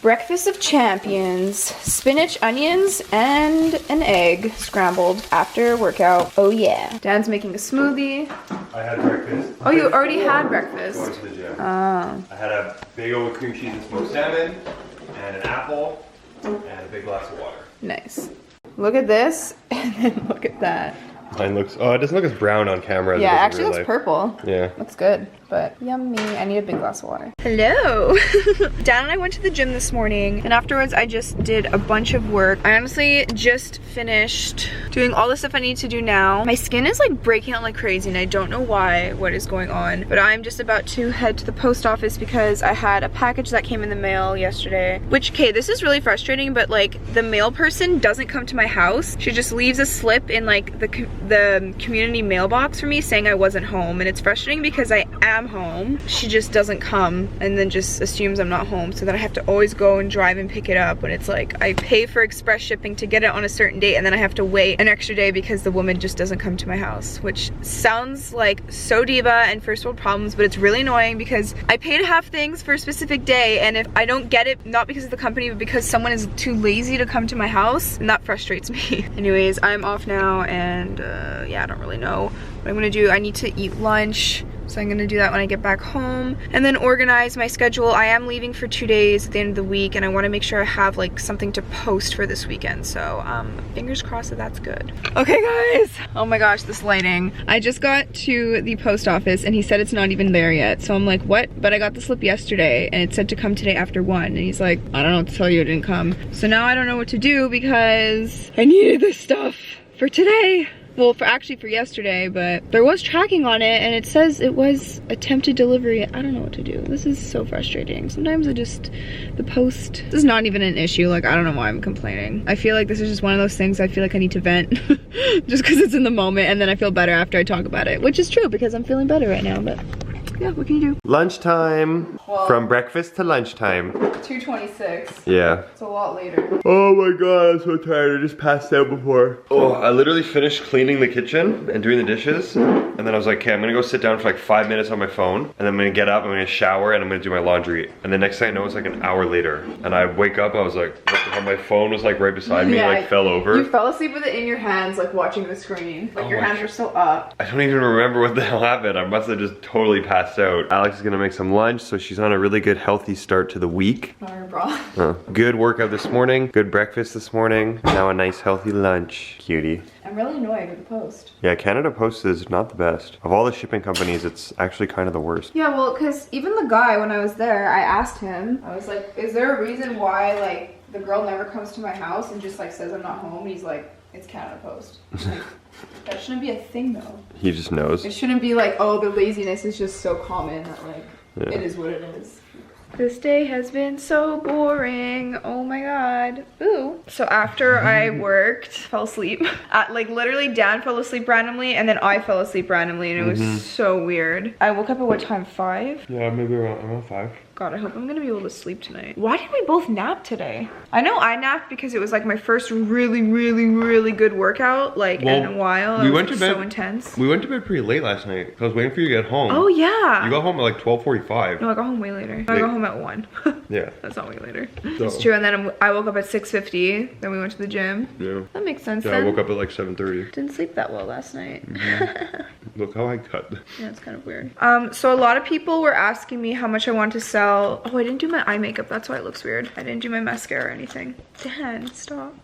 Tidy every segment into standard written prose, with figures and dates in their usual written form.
Breakfast of champions. Spinach, onions, and an egg scrambled after workout. Oh yeah. Dan's making a smoothie. I had breakfast. Oh, you already had breakfast. Going to the gym. Oh. I had a bagel with cream cheese and smoked salmon, and an apple, and a big glass of water. Nice. Look at this, and then look at that. Mine looks, oh, it doesn't look as brown on camera as Yeah, it it does in actually real looks life. purple. Yeah. Looks good, but yummy. I need a big glass of water. Hello. Dan and I went to the gym this morning, and afterwards I just did a bunch of work. I honestly just finished doing all the stuff I need to do now. My skin is like breaking out like crazy, and I don't know why, what is going on, but I'm just about to head to the post office because I had a package that came in the mail yesterday, which, okay, this is really frustrating, but like the mail person doesn't come to my house. She just leaves a slip in like the community mailbox for me saying I wasn't home, and it's frustrating because I am home. She just doesn't come and then just assumes I'm not home, so then I have to always go and drive and pick it up when it's like I pay for express shipping to get it on a certain date, and then I have to wait an extra day because the woman just doesn't come to my house, which sounds like so diva and first world problems, but it's really annoying because I pay to have things for a specific day, and if I don't get it, not because of the company, but because someone is too lazy to come to my house, and that frustrates me. Anyways, I'm off now, and yeah, I don't really know what I'm gonna do. I need to eat lunch, so I'm gonna do that when I get back home, and then organize my schedule. I am leaving for 2 days at the end of the week, and I want to make sure I have like something to post for this weekend, so fingers crossed that that's good. Okay guys, oh my gosh, this lighting. I just got to the post office and he said it's not even there yet, so I'm like, what? But I got the slip yesterday and it said to come today after 1, and he's like, I don't know what to tell you, it didn't come. So now I don't know what to do because I needed this stuff for today. Well, for yesterday, but there was tracking on it and it says it was attempted delivery. I don't know what to do. This is so frustrating. Sometimes the post, this is not even an issue. Like, I don't know why I'm complaining. I feel like this is just one of those things I feel like I need to vent just because it's in the moment, and then I feel better after I talk about it, which is true because I'm feeling better right now, but yeah, what can you do? Lunchtime. Well, from breakfast to lunchtime. 2:26. Yeah. It's a lot later. Oh my god, I'm so tired. I just passed out before. Oh, I literally finished cleaning the kitchen and doing the dishes. And then I was like, okay, I'm gonna go sit down for like 5 minutes on my phone. And then I'm gonna get up, I'm gonna shower, and I'm gonna do my laundry. And the next thing I know, it's like an hour later. And I wake up, I was like, what the hell? My phone was like right beside me, like fell over. You fell asleep with it in your hands, like watching the screen. Like your hands were still up. I don't even remember what the hell happened. I must have just totally passed out. Alex is gonna make some lunch, so she's on a really good healthy start to the week. Good workout this morning, good breakfast this morning, now a nice healthy lunch. Cutie. I'm really annoyed with the post. Yeah, Canada Post is not the best. Of all the shipping companies, it's actually kind of the worst. Yeah, well, because even the guy, when I was there, I asked him, I was like, is there a reason why, like, the girl never comes to my house and just, like, says I'm not home? And he's like, it's Canada Post. Like, that shouldn't be a thing, though. He just knows. It shouldn't be like, oh, the laziness is just so common that, like, it is what it is. This day has been so boring. Oh my god. Ooh. So after I worked, fell asleep. Like literally Dan fell asleep randomly and then I fell asleep randomly, and it was so weird. I woke up at what time? 5? Yeah, maybe around 5. God, I hope I'm gonna be able to sleep tonight. Why did we both nap today? I know I napped because it was like my first really good workout like in a while. We went to bed so intense. We went to bed pretty late last night. I was waiting for you to get home. Oh yeah. You got home at like 12:45. No, I got home way later. I got home at 1. Yeah. That's not way later. It's true, and then I woke up at 6:50. Then we went to the gym. Yeah. That makes sense. Yeah, then. I woke up at like 7:30. Didn't sleep that well last night. Look how I cut. Yeah, it's kind of weird. So a lot of people were asking me how much I want to sell. Oh, I didn't do my eye makeup. That's why it looks weird. I didn't do my mascara or anything. Dan, stop.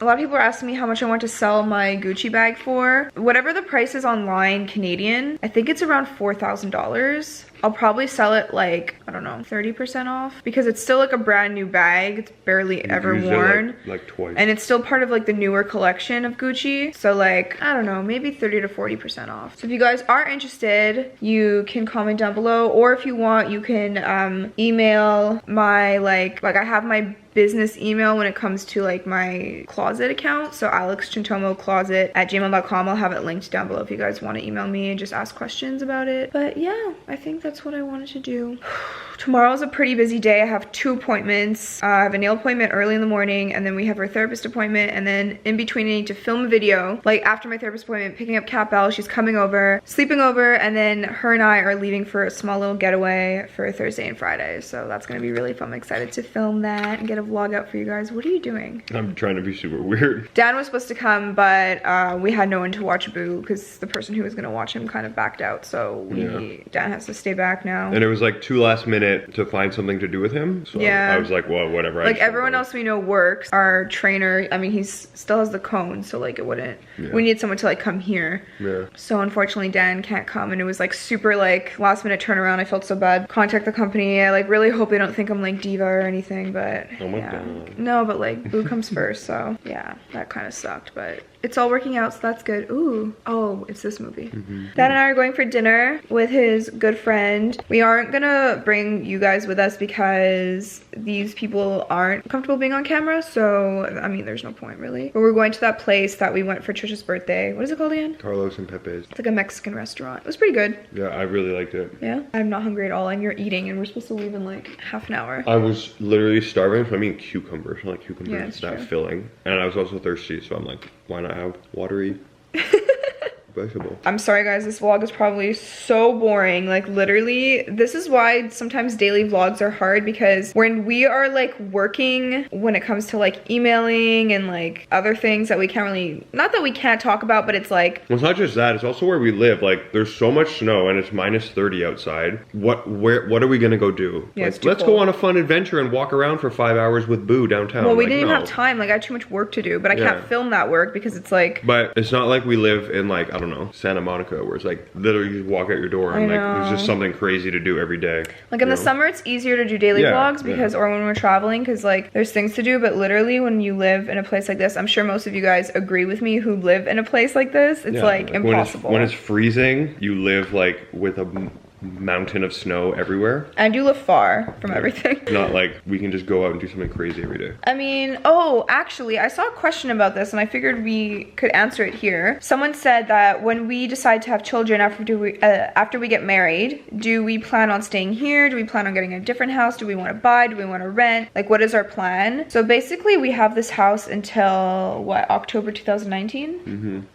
A lot of people were asking me how much I want to sell my Gucci bag for. Whatever the price is online Canadian, I think it's around $4,000. I'll probably sell it like, I don't know, 30% off, because it's still like a brand new bag. It's barely ever worn. Like twice. And it's still part of like the newer collection of Gucci. So like, I don't know, maybe 30 to 40% off. So if you guys are interested, you can comment down below, or if you want, you can email my like I have my business email when it comes to like my closet account. So alexchintomocloset@gmail.com. I'll have it linked down below if you guys want to email me and just ask questions about it. But yeah, I think that's what I wanted to do. tomorrow's a pretty busy day. I have 2 appointments. I have a nail appointment early in the morning, and then we have our therapist appointment, and then in between I need to film a video. Like after my therapist appointment, picking up Cat Bell, she's coming over, sleeping over, and then her and I are leaving for a small little getaway for Thursday and Friday. So that's gonna be really fun. I'm excited to film that and get a vlog out for you guys. What are you doing? I'm trying to be super weird. Dan was supposed to come, but we had no one to watch Boo because the person who was gonna watch him kind of backed out. So Dan has to stay back now. And it was like too last minute to find something to do with him. So I was like, well, whatever. Like everyone else we know works. Our trainer, I mean, he's still has the cone, so like it wouldn't. We need someone to like come here. Yeah. So unfortunately Dan can't come, and it was like super like last minute turnaround. I felt so bad. Contact the company. I like really hope they don't think I'm like diva or anything, but oh my God. No, but like Boo comes first, so yeah, that kind of sucked, but it's all working out, so that's good. Ooh, oh, it's this movie. Dad and I are going for dinner with his good friend. We aren't gonna bring you guys with us because these people aren't comfortable being on camera, so I mean there's no point really. But we're going to that place that we went for Trisha's birthday. What is it called again? Carlos and Pepe's. It's like a Mexican restaurant. It was pretty good. Yeah, I really liked it. Yeah? I'm not hungry at all, and you're eating, and we're supposed to leave in like half an hour. I was literally starving, so I'm eating cucumbers. I like cucumbers. Yeah, it's it's that true. filling. And I was also thirsty, so I'm like, why not have watery vegetable? I'm sorry guys, this vlog is probably so boring. Like literally, this is why sometimes daily vlogs are hard, because when we are like working, when it comes to like emailing and like other things that we can't really, not that we can't talk about, but it's like, Well, it's not just that, it's also where we live. Like there's so much snow and it's minus 30 outside. What are we gonna go do? Yeah, it's Like too let's cold. go on a fun adventure and walk around for 5 hours with Boo downtown. well, we Like, didn't even no. have time. Like I had too much work to do, but I Yeah. can't film that work because it's like, But it's not like we live in like, I don't know, Santa Monica, where it's like literally you just walk out your door and I like there's know. just something crazy to do every day. like in you the know? summer it's easier to do daily Yeah, vlogs because, or when we're traveling, because like there's things to do, but literally when you live in a place like this, I'm sure most of you guys agree with me who live in a place like this, it's Yeah, like impossible. When it's freezing, you live like with a mountain of snow everywhere. I do live far from everything. Not like we can just go out and do something crazy every day. I mean, oh, actually, I saw a question about this and I figured we could answer it here. Someone said that when we decide to have children after we get married, do we plan on staying here? Do we plan on getting a different house? Do we want to buy? Do we want to rent? Like, what is our plan? So basically, we have this house until, what, October 2019?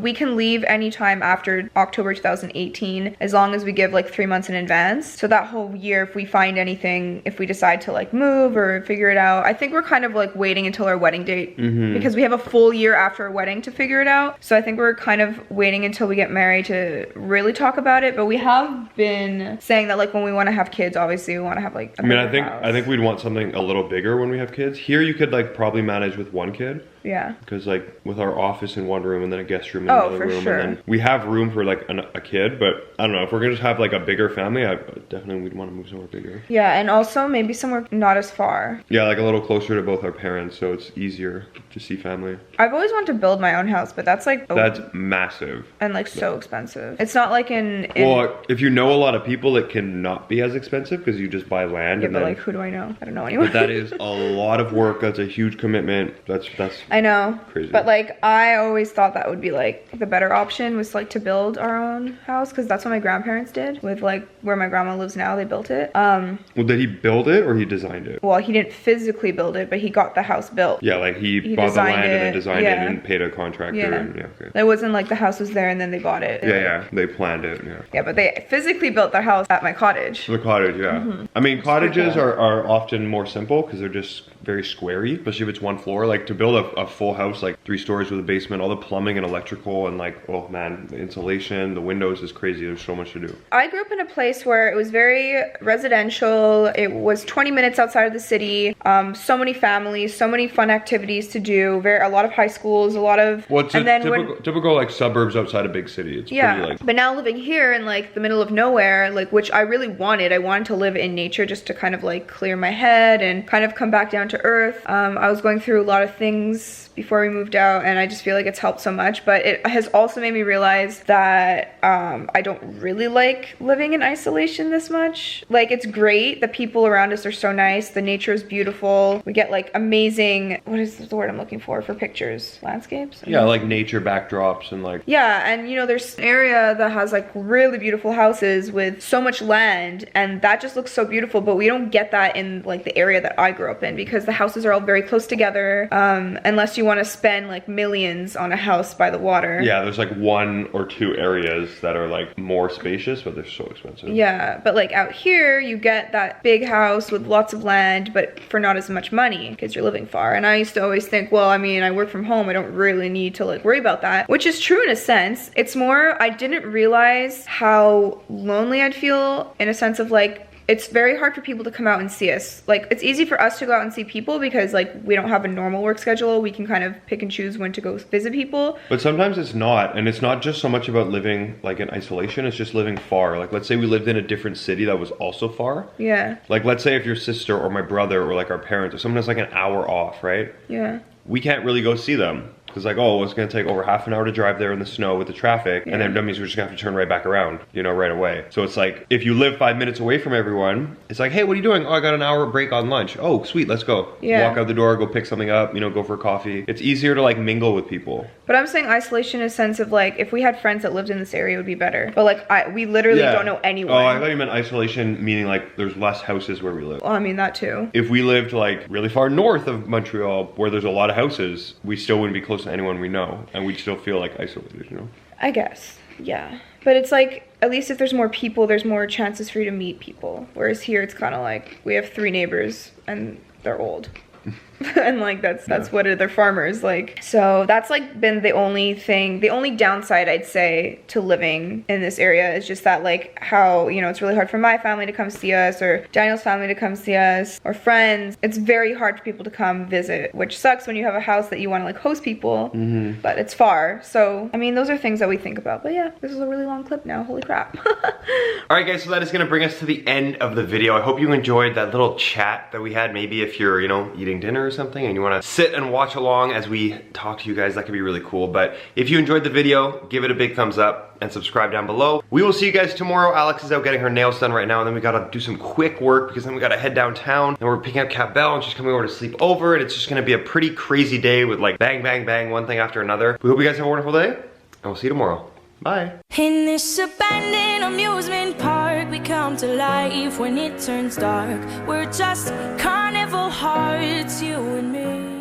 We can leave anytime after October 2018 as long as we give like 3 months in advance. So that whole year, if we find anything, if we decide to like move or figure it out, I think we're kind of like waiting until our wedding date because we have a full year after our wedding to figure it out. So I think we're kind of waiting until we get married to really talk about it. But we have been saying that like when we want to have kids, obviously we want to have like a bigger house. I think we'd want something a little bigger when we have kids. Here you could like probably manage with one kid. Yeah. Because like with our office in one room and then a guest room in Oh, another for room, sure. and then we have room for like a kid. But I don't know, if we're gonna just have like a bigger family, I definitely we'd want to move somewhere bigger. Yeah, and also maybe somewhere not as far. Yeah, like a little closer to both our parents, so it's easier to see family. I've always wanted to build my own house, but that's like That's massive. and like so expensive. It's not like in Well, if you know a lot of people, it can not be as expensive because you just buy land. yeah, and but then, like who do I know? I don't know anyone. but that is a lot of work. That's a huge commitment. That's I know. crazy. But like I always thought that would be like the better option was like to build our own house because that's what my grandparents did with like where my grandma lives now. They built it. Well, did he build it or he designed it? Well, he didn't physically build it, but he got the house built. Yeah, like he bought the designed land and then it, designed yeah. it and paid a contractor. Yeah. And, yeah, okay. It wasn't like the house was there and then they bought it. Yeah, they planned it. Yeah. Yeah, but they physically built their house at my cottage. The cottage, yeah. Mm-hmm. I mean, cottages are often more simple because they're just very squarey, especially if it's one floor. Like to build a full house, like 3 stories with a basement, all the plumbing and electrical and like, oh man, the insulation, the windows is crazy. There's so much to do. I grew up in a place where it was very residential. It was 20 minutes outside of the city. So many families, so many fun activities to do. A lot of high schools, a lot of. Well, it's and then when, typical like suburbs outside a big city. It's yeah, pretty like. but now living here in like the middle of nowhere, like which I really wanted. I wanted to live in nature just to kind of like clear my head and kind of come back down to earth. I was going through a lot of things this before we moved out, and I just feel like it's helped so much, but it has also made me realize that I don't really like living in isolation this much. Like, it's great, the people around us are so nice, the nature is beautiful, we get like amazing, what is the word I'm looking for pictures? Landscapes? Yeah, like nature backdrops and like... Yeah, and you know, there's an area that has like really beautiful houses with so much land, and that just looks so beautiful, but we don't get that in like the area that I grew up in, because the houses are all very close together, unless you want to spend like millions on a house by the water. Yeah, there's like 1 or 2 areas that are like more spacious, but they're so expensive. Yeah, but like out here, you get that big house with lots of land, but for not as much money, because you're living far. And I used to always think, well, I mean, I work from home, I don't really need to like worry about that, which is true in a sense. It's more, I didn't realize how lonely I'd feel, in a sense of like, it's very hard for people to come out and see us. Like, it's easy for us to go out and see people because like we don't have a normal work schedule. We can kind of pick and choose when to go visit people. But sometimes it's not, and it's not just so much about living like in isolation, it's just living far. Like, let's say we lived in a different city that was also far. Yeah. Like, let's say if your sister or my brother or like our parents or someone that's like an hour off, right? Yeah. We can't really go see them. Because like, oh, it's going to take over half an hour to drive there in the snow with the traffic, and then that means we're just going to have to turn right back around, you know, right away. So it's like, if you live 5 minutes away from everyone, it's like, hey, what are you doing? Oh, I got an hour break on lunch. Oh, sweet, let's go. Yeah. Walk out the door, go pick something up, you know, go for a coffee. It's easier to like mingle with people. But I'm saying isolation in a sense of like, if we had friends that lived in this area, it would be better. But like, we literally don't know anyone. Oh, I thought you meant isolation, meaning like there's less houses where we live. Well, I mean, that too. If we lived like really far north of Montreal, where there's a lot of houses, we still wouldn't be close to anyone we know. And we'd still feel like isolated, you know? I guess, yeah. But it's like, at least if there's more people, there's more chances for you to meet people. Whereas here, it's kind of like, we have 3 neighbors and they're old. And like that's what they're farmers, like. So that's like been the only thing, the only downside I'd say to living in this area is just that like how, you know, it's really hard for my family to come see us, or Daniel's family to come see us, or friends. It's very hard for people to come visit, which sucks when you have a house that you want to like host people, but it's far. So I mean, those are things that we think about. But yeah, this is a really long clip now, holy crap. Alright guys, so that is gonna bring us to the end of the video. I hope you enjoyed that little chat that we had. Maybe if you're, you know, eating dinner or something and you want to sit and watch along as we talk to you guys, that could be really cool. But if you enjoyed the video, give it a big thumbs up and subscribe down below. We will see you guys tomorrow. Alex is out getting her nails done right now, and then we gotta do some quick work because then we gotta head downtown and we're picking up Cat Bell and she's coming over to sleep over, and it's just gonna be a pretty crazy day with like bang bang bang, one thing after another. We hope you guys have a wonderful day, and we'll see you tomorrow. Bye. In this abandoned amusement park, we come to life when it turns dark. We're just carnival hearts, you and me.